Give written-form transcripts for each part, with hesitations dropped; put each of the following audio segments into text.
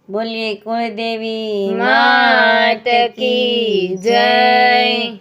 बोलिए कुलदेवी मात की जय।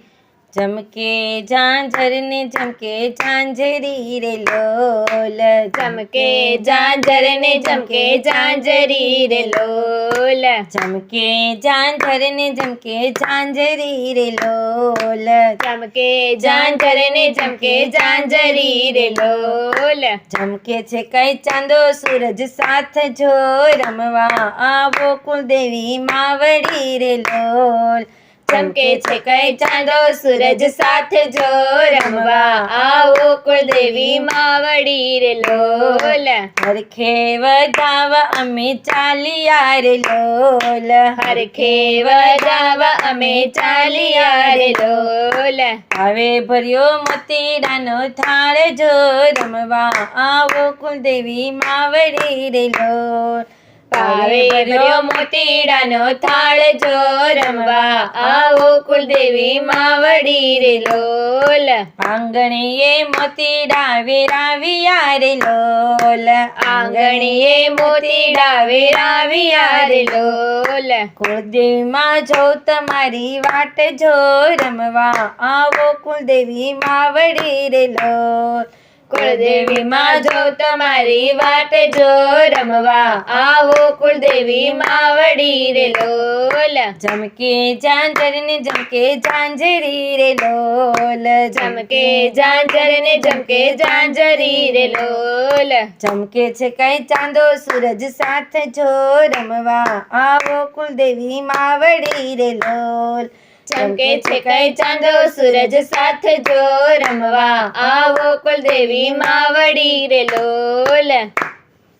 चमके झांझर ने झमके झांझरी रे लोल, चमके झांझर ने झमके झांझरी रे लोल, चमके झांझर ने झमके झांझरी रे लोल, चमके झांझर ने झमके झांझरी रे लोल, चमके छे कई चांदो सूरज साथ जो रमवा आवो कुलदेवी मावड़ी रे लोल, चमके छे कई चांदो सूरज साथ जो रमवा आओ कुलदेवी मावड़ी रे लोल, हरखे वधाव अमे चालिया रे लोल, हरखे वधावा अमे चालिया रे लोल, હવે ભર્યો મોતીડાનો થાળ જો રમવા આવો કુલદેવી માવડી રે લોલ, પાવે ભર્યો મોતીડાનો થાળ જો રમવા આવો કુલદેવી માવડી રે લોલ, આંગણીએ મોતીડા વેરાવ્યા રે લોલ, આંગણીએ મોતીડા વેરાવ્યા રે લોલ, કુળદેવીમાં જો તમારી વાટ જો રમવા આવો કુલદેવી માવડી રે લોલ, કુળદેવીમાં જો તમારી વાટ જો રમવા આવો કુળદેવી માવડી રે લોલ, ચમકે ઝાંઝર ને ઝમકે ઝાંઝરી રે લોલ, ચમકે ઝાંઝર ને ઝમકે ઝાંઝરી રે લોલ, ચમકે છે કઈ ચાંદો સૂરજ સાથ જો રમવા આવો કુલદેવી માવડી રે લોલ, ચમકે છે કઈ ચાંદો સૂરજ સાથ જો રમવા આવો કુલદેવી માવડી રે લોલ,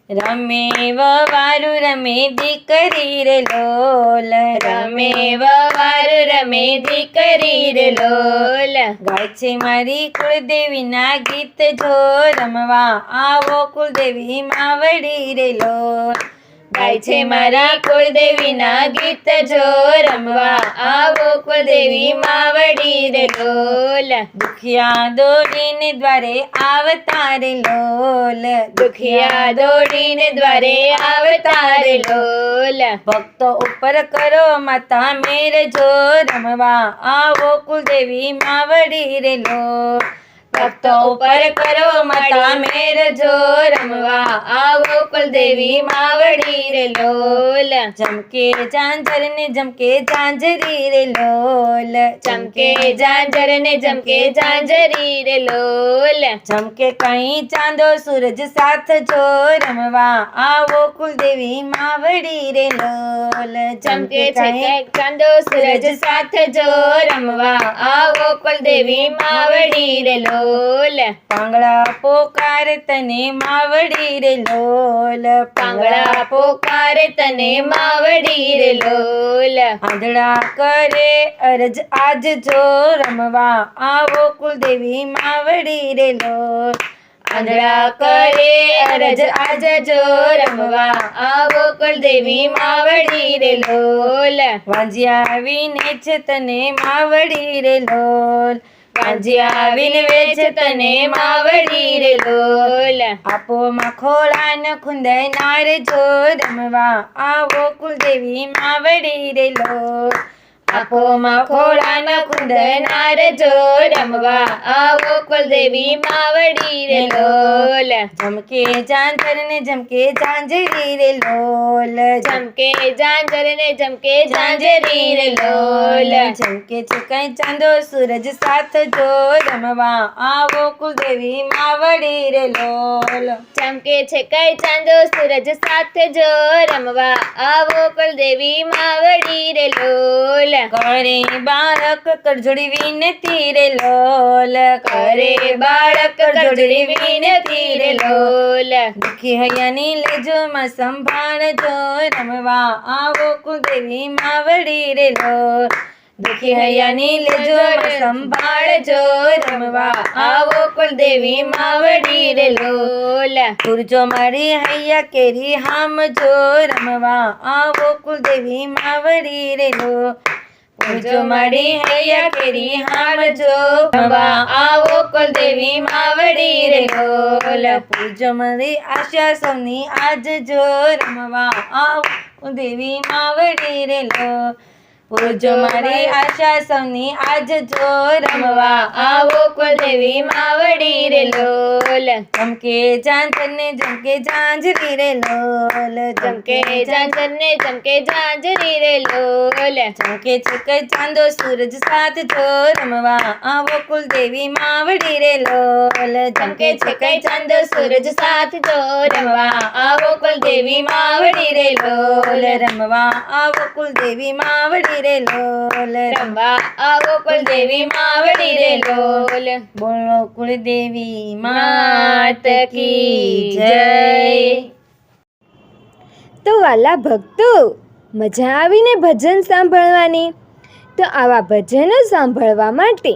રમે વવારુ રમે દીકરી રે લોલ, રમે વવારુ રમે દીકરી રે લોલ, ગાય છે મારી કુળદેવીના ગીત જો રમવા આવો કુલદેવી માવડી રે લોલ, ગાય છે મારા કુળદેવીના ગીત જો રમવા આવો કુળદેવી માવડી રે લોલ, દુખિયા દોડીને દ્વારે આવતા રે લોલ, દુખિયા દોડીને દ્વારે આવતા રે લોલ, ભક્તો ઉપર કરો માતા મેર જો રમવા આવો કુલદેવી માવડી રે લોલ, ભક્તો ઉપર કરો માતા મેર જો રમવા આવો કુલદેવી માવડી રે લોલ, ચમકે ઝાંઝર ને ઝમકે ઝાંઝરી રે લોલ, ચમકે ઝાંઝર ને ઝમકે ઝાંઝરી રે લોલ, ચમકે કઈ ચાંદો સૂરજ સાથ જો રમવા આવો કુલદેવી માવડી રે લોલ, ચમકે છે કઈ ચાંદો સૂરજ સાથ જો રમવા આવો કુલદેવી માવડી રે લોલ, પાંગળા પોકાર તને માવડી રે લોલ, પાંગળા પોકારે તને માવડી રે લોલ, આંધળા કરે અરજ આજ જો રમવા આવો કુલદેવી માવડી રે લોલ, આંધળા કરે અરજ આજ જો રમવા આવો કુલદેવી માવડી રે લોલ, વાંજિયા આવીને છે તને માવડી રે લોલ, વાંજિયા આવીને વેચ તને માવડી રે લોલ, આપો માં ખોળા ન ખુંદાય નાર જો રમવા આવો કુલદેવી માવડી રે લોલ, આપો માં ખોળા ન ખુંદનાર જો રમવા આવો કુલદેવી માવડી રે લોલ, ઝમકે ઝાંઝર ને ઝમકે ઝાંઝરી રે લોલ, ઝમકે ઝાંઝર ને ઝમકે ઝાંઝરી રે લોલ, ઝમકે છે કઈ ચાંદો સૂરજ સાથ જો રમવા આવો કુલદેવી માવડી રે લોલ, ચમકે છે કઈ ચાંદો સૂરજ સાથ જો રમવા આવો કુલદેવી માવડી રે લોલ, કરે બાળક કરજોડી વિનતી રે લોલ, કરે બાળક કરજોડી વિનતી રે લોલ, દુખી હૈયાની લેજો માં સંભાળ જો રમવા આવો કુલદેવી માવડી રે લોલ, દુખી હૈયાની લેજો માં સંભાળ જો રમવા આવો કુલદેવી માવડી રે લોલ, ગુરજો મારી હૈયા કેરી હામ જો રમવા આવો કુલદેવી માવડી રે લોલ, પૂજો મારી હૈયા કેરી હામજો, રમવા આવો કુળદેવી માવડી રે લોલ. પૂજો મારી આશા સૌની આજ જો, રમવા આવો દેવી માવડી રે લોલ. પૂજો મારી આશા સૌની આજ જો, રમવા આવો કુળદેવી માવડી રે લોલ. ચમકે ઝાંઝરને ઝમકે ઝાંઝરી રે લોલ. ચમકે ઝાંઝરને ચમકે ઝાંઝરી રે લોલ. ચમકે છે ચાંદો સૂરજ સાથ જો, રમવા આવો કુલદેવી માવડી રે લોલ. ચમકે છે કઈ ચાંદો સૂરજ સાથ જો, રમવા આવો કુળદેવી માવડી રે લોલ. રમવા આવો કુલદેવી માવડી રે લોલ. રમવા આવો કુળદેવી માવડી રે લોલ. બોલો કુળદેવી માત માત કી જય. તો વાલા ભક્તો, મજા આવીને ભજન સાંભળવાની? તો આવા ભજનો સાંભળવા માટે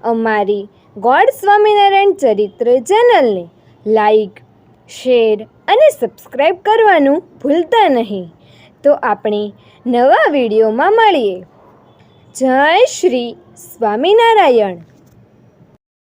અમારી ગોડ સ્વામિનારાયણ ચરિત્ર ચેનલને લાઈક, શેર અને સબસ્ક્રાઈબ કરવાનું ભૂલતા નહીં. તો આપણે નવા વિડીયોમાં મળીએ. જય શ્રી સ્વામિનારાયણ.